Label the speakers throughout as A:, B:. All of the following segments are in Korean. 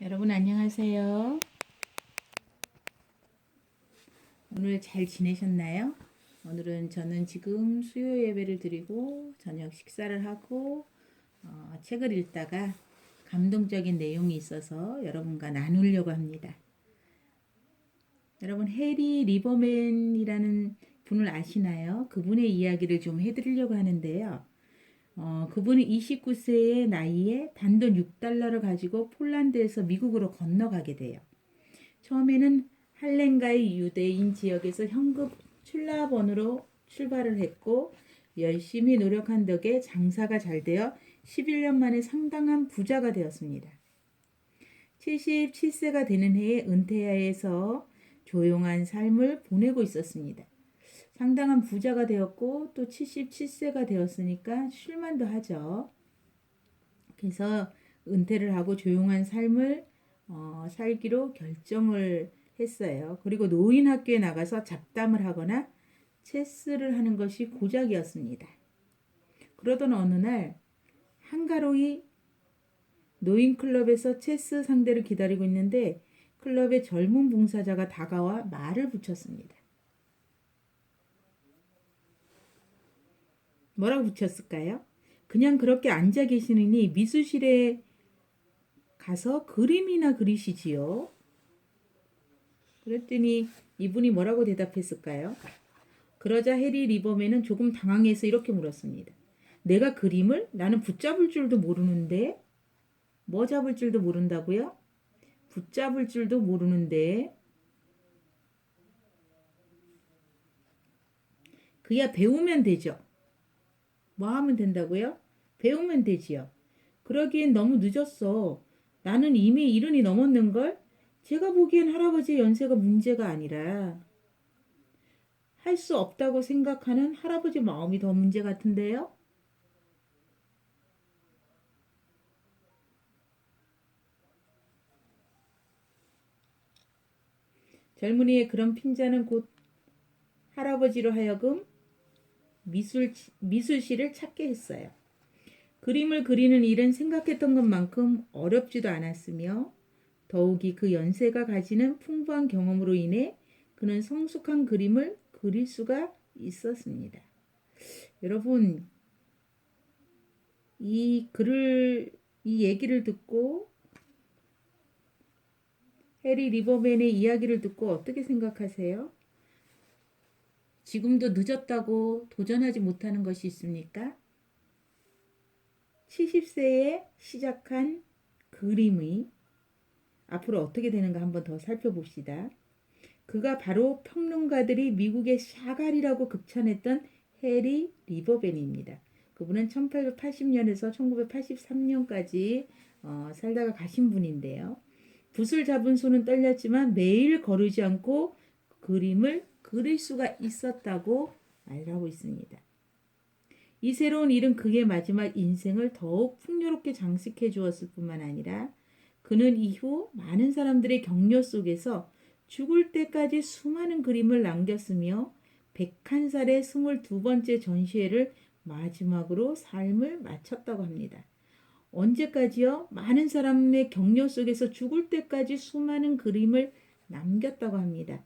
A: 여러분 안녕하세요. 오늘 잘 지내셨나요? 오늘은 저는 지금 수요 예배를 드리고 저녁 식사를 하고 책을 읽다가 감동적인 내용이 있어서 여러분과 나누려고 합니다. 여러분 해리 리버맨이라는 분을 아시나요? 그분의 이야기를 좀 해드리려고 하는데요. 그분이 29세의 나이에 단돈 6달러를 가지고 폴란드에서 미국으로 건너가게 돼요. 처음에는 할렘가의 유대인 지역에서 현금 출납원으로 출발을 했고 열심히 노력한 덕에 장사가 잘 되어 11년 만에 상당한 부자가 되었습니다. 77세가 되는 해에 은퇴해서 조용한 삶을 보내고 있었습니다. 상당한 부자가 되었고 또 77세가 되었으니까 쉴만도 하죠. 그래서 은퇴를 하고 조용한 삶을 살기로 결정을 했어요. 그리고 노인 학교에 나가서 잡담을 하거나 체스를 하는 것이 고작이었습니다. 그러던 어느 날 한가로이 노인 클럽에서 체스 상대를 기다리고 있는데 클럽의 젊은 봉사자가 다가와 말을 붙였습니다. 뭐라고 붙였을까요? 그냥 그렇게 앉아 계시느니 미술실에 가서 그림이나 그리시지요. 그랬더니 이분이 뭐라고 대답했을까요? 그러자 해리 리버맨은 조금 당황해서 이렇게 물었습니다. 내가 그림을? 나는 붙잡을 줄도 모르는데. 뭐 잡을 줄도 모른다고요? 붙잡을 줄도 모르는데. 그야 배우면 되죠. 뭐 하면 된다고요? 배우면 되지요. 그러기엔 너무 늦었어. 나는 이미 이른이 넘었는걸? 제가 보기엔 할아버지의 연세가 문제가 아니라 할 수 없다고 생각하는 할아버지 마음이 더 문제 같은데요? 젊은이의 그런 핀자는 곧 할아버지로 하여금 미술실을 찾게 했어요. 그림을 그리는 일은 생각했던 것만큼 어렵지도 않았으며 더욱이 그 연세가 가지는 풍부한 경험으로 인해 그는 성숙한 그림을 그릴 수가 있었습니다. 여러분, 이 얘기를 듣고 해리 리버맨의 이야기를 듣고 어떻게 생각하세요? 지금도 늦었다고 도전하지 못하는 것이 있습니까? 70세에 시작한 그림이 앞으로 어떻게 되는가 한번 더 살펴봅시다. 그가 바로 평론가들이 미국의 샤갈이라고 극찬했던 해리 리버벤입니다. 그분은 1880년에서 1983년까지 살다가 가신 분인데요. 붓을 잡은 손은 떨렸지만 매일 거르지 않고 그림을 그릴 수가 있었다고 말하고 있습니다. 이 새로운 일은 그의 마지막 인생을 더욱 풍요롭게 장식해 주었을 뿐만 아니라 그는 이후 많은 사람들의 격려 속에서 죽을 때까지 수많은 그림을 남겼으며 101살의 22번째 전시회를 마지막으로 삶을 마쳤다고 합니다. 언제까지요? 많은 사람의 격려 속에서 죽을 때까지 수많은 그림을 남겼다고 합니다.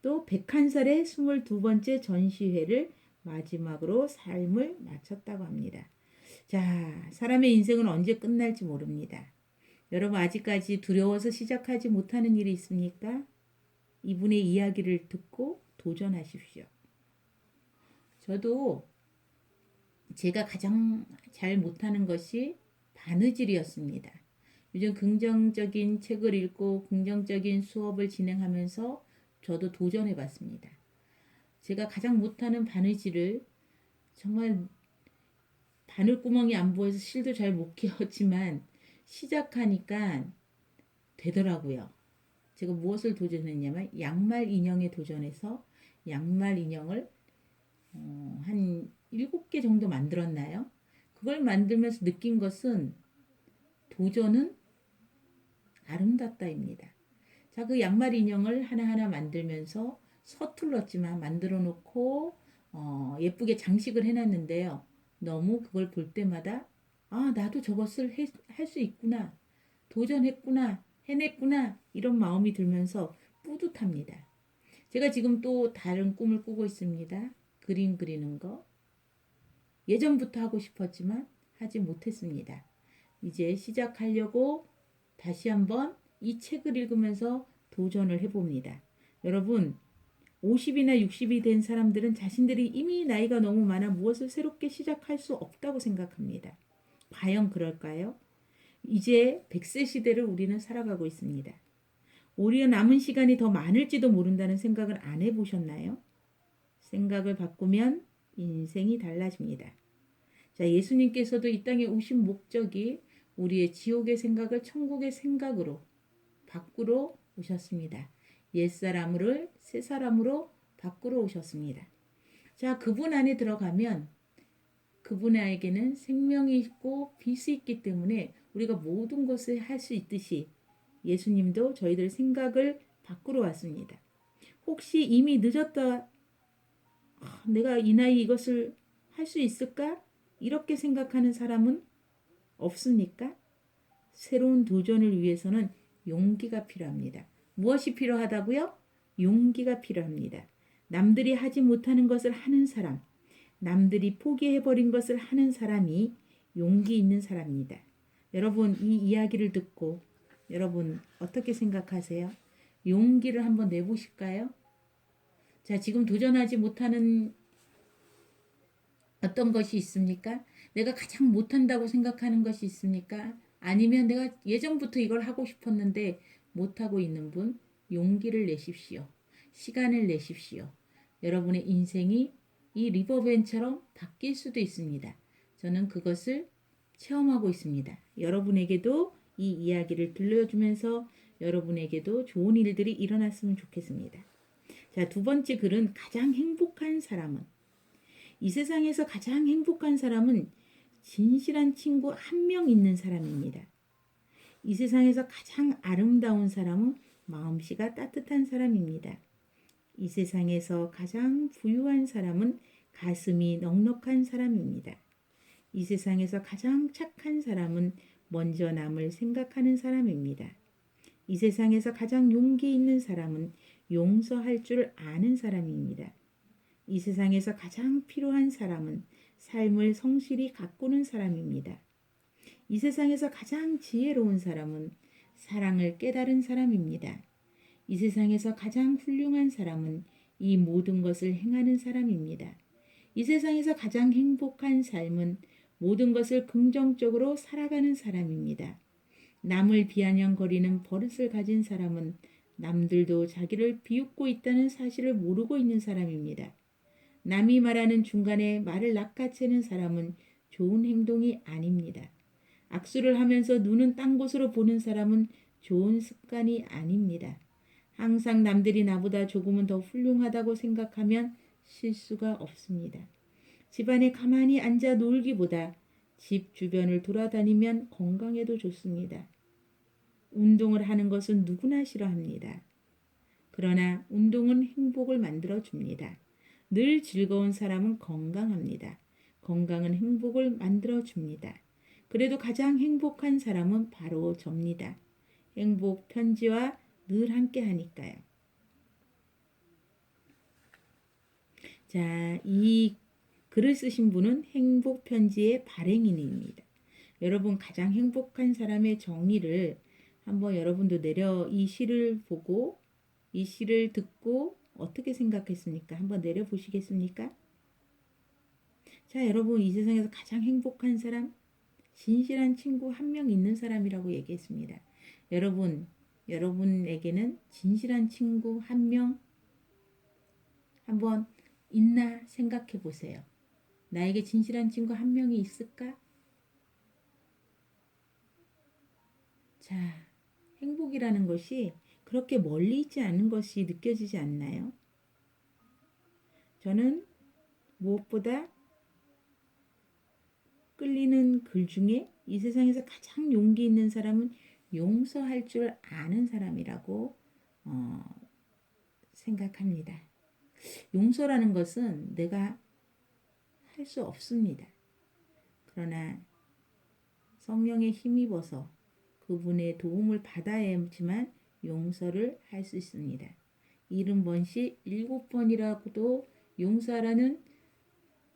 A: 또 101살의 22번째 전시회를 마지막으로 삶을 마쳤다고 합니다. 자, 사람의 인생은 언제 끝날지 모릅니다. 여러분 아직까지 두려워서 시작하지 못하는 일이 있습니까? 이분의 이야기를 듣고 도전하십시오. 저도 제가 가장 잘 못하는 것이 바느질이었습니다. 요즘 긍정적인 책을 읽고 긍정적인 수업을 진행하면서 저도 도전해 봤습니다. 제가 가장 못하는 바느질을 정말 바늘구멍이 안 보여서 실도 잘 못 끼웠지만 시작하니까 되더라고요. 제가 무엇을 도전했냐면 양말 인형에 도전해서 양말 인형을 한 7개 정도 만들었나요? 그걸 만들면서 느낀 것은 도전은 아름답다입니다. 자, 그 양말 인형을 하나하나 만들면서 서툴렀지만 만들어 놓고 예쁘게 장식을 해놨는데요. 너무 그걸 볼 때마다 아, 나도 저것을 할 수 있구나. 도전했구나. 해냈구나 이런 마음이 들면서 뿌듯합니다. 제가 지금 또 다른 꿈을 꾸고 있습니다. 그림 그리는 거. 예전부터 하고 싶었지만 하지 못했습니다. 이제 시작하려고 다시 한번 이 책을 읽으면서 도전을 해봅니다. 여러분, 50이나 60이 된 사람들은 자신들이 이미 나이가 너무 많아 무엇을 새롭게 시작할 수 없다고 생각합니다. 과연 그럴까요? 이제 100세 시대를 우리는 살아가고 있습니다. 오히려 남은 시간이 더 많을지도 모른다는 생각을 안 해보셨나요? 생각을 바꾸면 인생이 달라집니다. 자, 예수님께서도 이 땅에 오신 목적이 우리의 지옥의 생각을 천국의 생각으로 바꾸러 오셨습니다. 옛사람을 새사람으로 바꾸러 오셨습니다. 자, 그분 안에 들어가면 그분에게는 생명이 있고 빛이 있기 때문에 우리가 모든 것을 할 수 있듯이 예수님도 저희들 생각을 바꾸러 왔습니다. 혹시 이미 늦었다, 내가 이 나이 이것을 할 수 있을까? 이렇게 생각하는 사람은 없습니까? 새로운 도전을 위해서는 용기가 필요합니다. 무엇이 필요하다고요? 용기가 필요합니다. 남들이 하지 못하는 것을 하는 사람, 남들이 포기해버린 것을 하는 사람이 용기 있는 사람입니다. 여러분, 이 이야기를 듣고 여러분 어떻게 생각하세요? 용기를 한번 내보실까요? 자, 지금 도전하지 못하는 어떤 것이 있습니까? 내가 가장 못한다고 생각하는 것이 있습니까? 아니면 내가 예전부터 이걸 하고 싶었는데 못하고 있는 분, 용기를 내십시오. 시간을 내십시오. 여러분의 인생이 이 리버밴처럼 바뀔 수도 있습니다. 저는 그것을 체험하고 있습니다. 여러분에게도 이 이야기를 들려주면서 여러분에게도 좋은 일들이 일어났으면 좋겠습니다. 자, 두 번째 글은 가장 행복한 사람은, 이 세상에서 가장 행복한 사람은 진실한 친구 한 명 있는 사람입니다. 이 세상에서 가장 아름다운 사람은 마음씨가 따뜻한 사람입니다. 이 세상에서 가장 부유한 사람은 가슴이 넉넉한 사람입니다. 이 세상에서 가장 착한 사람은 먼저 남을 생각하는 사람입니다. 이 세상에서 가장 용기 있는 사람은 용서할 줄 아는 사람입니다. 이 세상에서 가장 필요한 사람은 삶을 성실히 가꾸는 사람입니다. 이 세상에서 가장 지혜로운 사람은 사랑을 깨달은 사람입니다. 이 세상에서 가장 훌륭한 사람은 이 모든 것을 행하는 사람입니다. 이 세상에서 가장 행복한 삶은 모든 것을 긍정적으로 살아가는 사람입니다. 남을 비아냥거리는 버릇을 가진 사람은 남들도 자기를 비웃고 있다는 사실을 모르고 있는 사람입니다. 남이 말하는 중간에 말을 낚아채는 사람은 좋은 행동이 아닙니다. 악수를 하면서 눈은 딴 곳으로 보는 사람은 좋은 습관이 아닙니다. 항상 남들이 나보다 조금은 더 훌륭하다고 생각하면 실수가 없습니다. 집안에 가만히 앉아 놀기보다 집 주변을 돌아다니면 건강에도 좋습니다. 운동을 하는 것은 누구나 싫어합니다. 그러나 운동은 행복을 만들어 줍니다. 늘 즐거운 사람은 건강합니다. 건강은 행복을 만들어 줍니다. 그래도 가장 행복한 사람은 바로 접니다. 행복 편지와 늘 함께 하니까요. 자, 이 글을 쓰신 분은 행복 편지의 발행인입니다. 여러분 가장 행복한 사람의 정의를 한번 여러분도 내려 이 시를 보고 이 시를 듣고 어떻게 생각했습니까? 한번 내려보시겠습니까? 자, 여러분 이 세상에서 가장 행복한 사람, 진실한 친구 한 명 있는 사람이라고 얘기했습니다. 여러분에게는 진실한 친구 한 명 한번 있나 생각해 보세요. 나에게 진실한 친구 한 명이 있을까? 자, 행복이라는 것이 그렇게 멀리 있지 않은 것이 느껴지지 않나요? 저는 무엇보다 끌리는 글 중에 이 세상에서 가장 용기 있는 사람은 용서할 줄 아는 사람이라고 생각합니다. 용서라는 것은 내가 할 수 없습니다. 그러나 성령에 힘입어서 그분의 도움을 받아야지만 용서를 할 수 있습니다. 70번씩 7번이라고도 용서하라는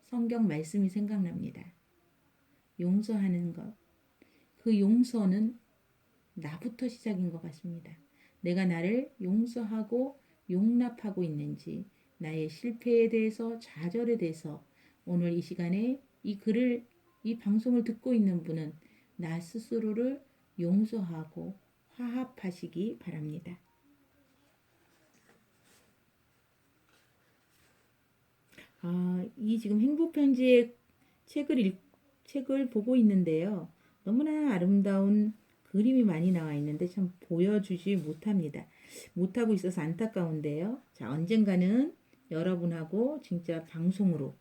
A: 성경 말씀이 생각납니다. 용서하는 것. 그 용서는 나부터 시작인 것 같습니다. 내가 나를 용서하고 용납하고 있는지, 나의 실패에 대해서, 좌절에 대해서 오늘 이 시간에 이 방송을 듣고 있는 분은 나 스스로를 용서하고 화합하시기 바랍니다. 이 지금 행복편지의 책을 보고 있는데요. 너무나 아름다운 그림이 많이 나와 있는데 참 보여주지 못하고 있어서 안타까운데요. 자, 언젠가는 여러분하고 진짜 방송으로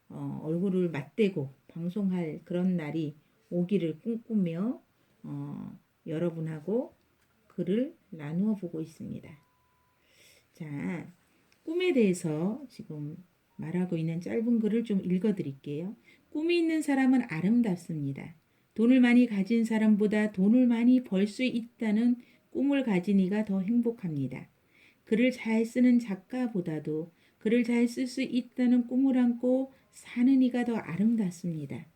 A: 얼굴을 맞대고 방송할 그런 날이 오기를 꿈꾸며 여러분하고 글을 나누어 보고 있습니다. 자, 꿈에 대해서 지금 말하고 있는 짧은 글을 좀 읽어드릴게요. 꿈이 있는 사람은 아름답습니다. 돈을 많이 가진 사람보다 돈을 많이 벌 수 있다는 꿈을 가진 이가 더 행복합니다. 글을 잘 쓰는 작가보다도 글을 잘 쓸 수 있다는 꿈을 안고 사는 이가 더 아름답습니다.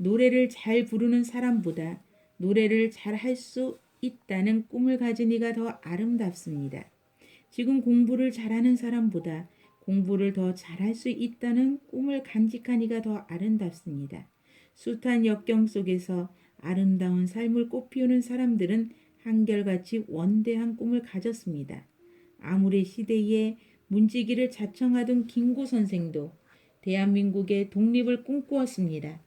A: 노래를 잘 부르는 사람보다 노래를 잘 할 수 있다는 꿈을 가진 이가 더 아름답습니다. 지금 공부를 잘하는 사람보다 공부를 더 잘할 수 있다는 꿈을 간직한 이가 더 아름답습니다. 숱한 역경 속에서 아름다운 삶을 꽃피우는 사람들은 한결같이 원대한 꿈을 가졌습니다. 아무리 시대에 문지기를 자청하던 김구 선생도 대한민국의 독립을 꿈꾸었습니다.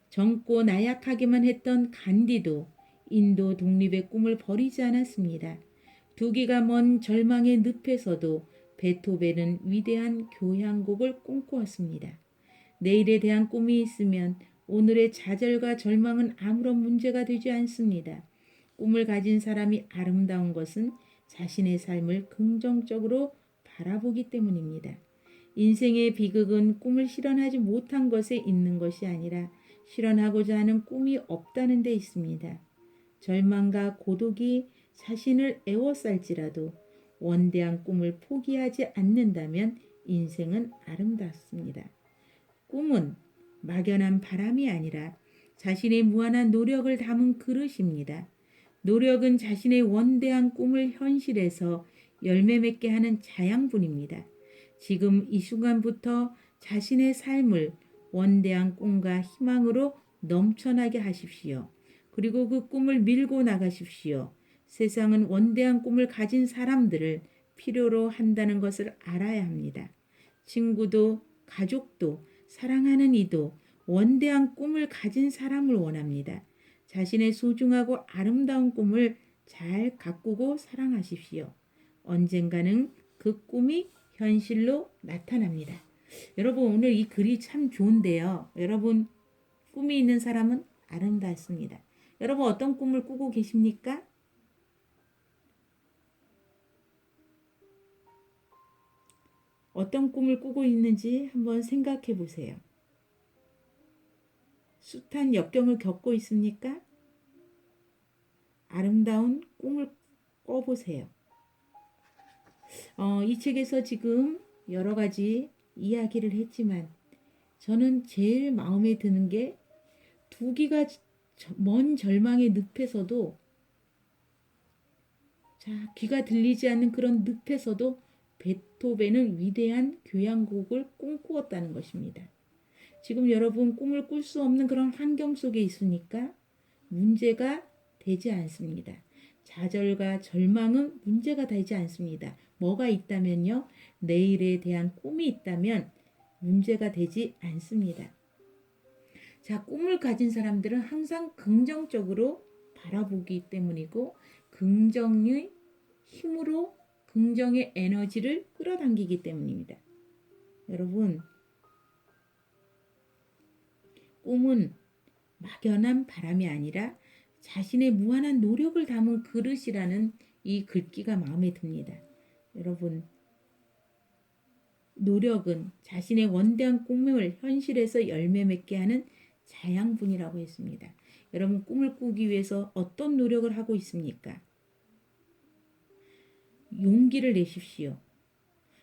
A: 젊고 나약하기만 했던 간디도 인도 독립의 꿈을 버리지 않았습니다. 두기가 먼 절망의 늪에서도 베토벤은 위대한 교향곡을 꿈꾸었습니다. 내일에 대한 꿈이 있으면 오늘의 좌절과 절망은 아무런 문제가 되지 않습니다. 꿈을 가진 사람이 아름다운 것은 자신의 삶을 긍정적으로 바라보기 때문입니다. 인생의 비극은 꿈을 실현하지 못한 것에 있는 것이 아니라 실현하고자 하는 꿈이 없다는 데 있습니다. 절망과 고독이 자신을 애워쌀지라도 원대한 꿈을 포기하지 않는다면 인생은 아름답습니다. 꿈은 막연한 바람이 아니라 자신의 무한한 노력을 담은 그릇입니다. 노력은 자신의 원대한 꿈을 현실에서 열매 맺게 하는 자양분입니다. 지금 이 순간부터 자신의 삶을 원대한 꿈과 희망으로 넘쳐나게 하십시오. 그리고 그 꿈을 밀고 나가십시오. 세상은 원대한 꿈을 가진 사람들을 필요로 한다는 것을 알아야 합니다. 친구도 가족도 사랑하는 이도 원대한 꿈을 가진 사람을 원합니다. 자신의 소중하고 아름다운 꿈을 잘 가꾸고 사랑하십시오. 언젠가는 그 꿈이 현실로 나타납니다. 여러분, 오늘 이 글이 참 좋은데요. 여러분, 꿈이 있는 사람은 아름답습니다. 여러분, 어떤 꿈을 꾸고 계십니까? 어떤 꿈을 꾸고 있는지 한번 생각해 보세요. 숱한 역경을 겪고 있습니까? 아름다운 꿈을 꿔보세요. 이 책에서 지금 여러 가지 이야기를 했지만 저는 제일 마음에 드는 게 두기가 먼 절망의 늪에서도 귀가 들리지 않는 그런 늪에서도 베토벤은 위대한 교향곡을 꿈꾸었다는 것입니다. 지금 여러분 꿈을 꿀 수 없는 그런 환경 속에 있으니까 문제가 되지 않습니다. 좌절과 절망은 문제가 되지 않습니다. 뭐가 있다면요. 내일에 대한 꿈이 있다면 문제가 되지 않습니다. 자, 꿈을 가진 사람들은 항상 긍정적으로 바라보기 때문이고 긍정의 힘으로 긍정의 에너지를 끌어당기기 때문입니다. 여러분, 꿈은 막연한 바람이 아니라 자신의 무한한 노력을 담은 그릇이라는 이 글귀가 마음에 듭니다. 여러분, 노력은 자신의 원대한 꿈을 현실에서 열매 맺게 하는 자양분이라고 했습니다. 여러분 꿈을 꾸기 위해서 어떤 노력을 하고 있습니까? 용기를 내십시오.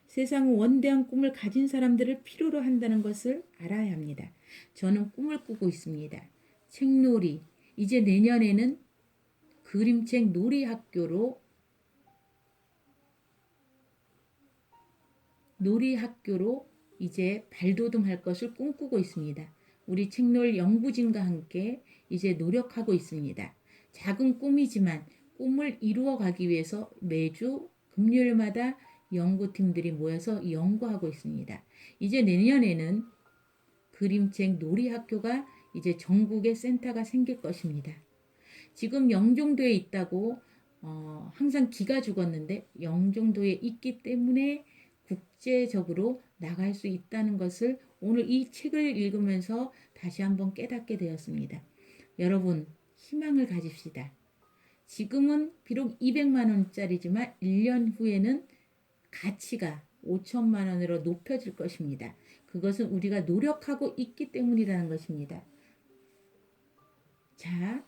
A: 세상은 원대한 꿈을 가진 사람들을 필요로 한다는 것을 알아야 합니다. 저는 꿈을 꾸고 있습니다. 책놀이. 이제 내년에는 그림책 놀이학교로 이제 발돋움할 것을 꿈꾸고 있습니다. 우리 책놀 연구진과 함께 이제 노력하고 있습니다. 작은 꿈이지만 꿈을 이루어 가기 위해서 매주 금요일마다 연구팀들이 모여서 연구하고 있습니다. 이제 내년에는 그림책 놀이학교가 이제 전국에 센터가 생길 것입니다. 지금 영종도에 있다고 항상 기가 죽었는데 영종도에 있기 때문에 국제적으로 나갈 수 있다는 것을 오늘 이 책을 읽으면서 다시 한번 깨닫게 되었습니다. 여러분, 희망을 가집시다. 지금은 비록 200만 원짜리지만 1년 후에는 가치가 5천만 원으로 높여질 것입니다. 그것은 우리가 노력하고 있기 때문이라는 것입니다. 자,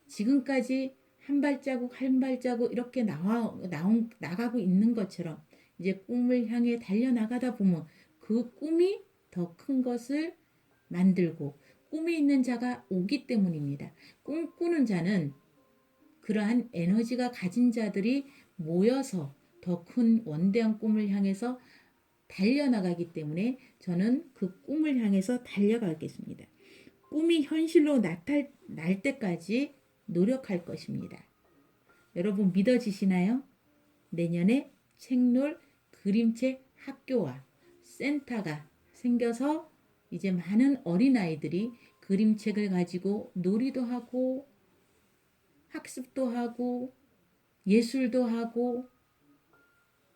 A: 지금까지 한 발자국 한 발자국 이렇게 나가고 있는 것처럼 이제 꿈을 향해 달려나가다 보면 그 꿈이 더 큰 것을 만들고 꿈이 있는 자가 오기 때문입니다. 꿈꾸는 자는 그러한 에너지가 가진 자들이 모여서 더 큰 원대한 꿈을 향해서 달려나가기 때문에 저는 그 꿈을 향해서 달려가겠습니다. 꿈이 현실로 나타날 때까지 노력할 것입니다. 여러분 믿어지시나요? 내년에 책놀 그림책 학교와 센터가 생겨서 이제 많은 어린아이들이 그림책을 가지고 놀이도 하고 학습도 하고 예술도 하고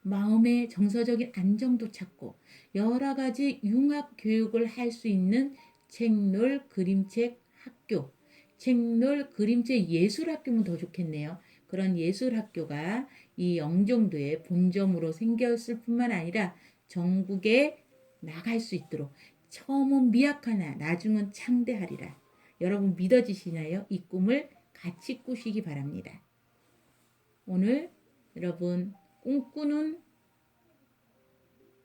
A: 마음의 정서적인 안정도 찾고 여러 가지 융합 교육을 할 수 있는 책놀 그림책 학교, 책놀 그림책 예술학교면 더 좋겠네요. 그런 예술학교가 이 영종도에 본점으로 생겼을 뿐만 아니라 전국에 나갈 수 있도록 처음은 미약하나 나중은 창대하리라. 여러분 믿어지시나요? 이 꿈을 같이 꾸시기 바랍니다. 오늘 여러분 꿈꾸는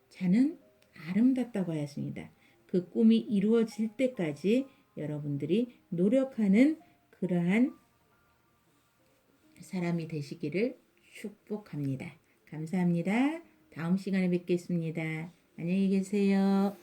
A: 자는 아름답다고 하였습니다. 그 꿈이 이루어질 때까지 여러분들이 노력하는 그러한 사람이 되시기를 축복합니다. 감사합니다. 다음 시간에 뵙겠습니다. 안녕히 계세요.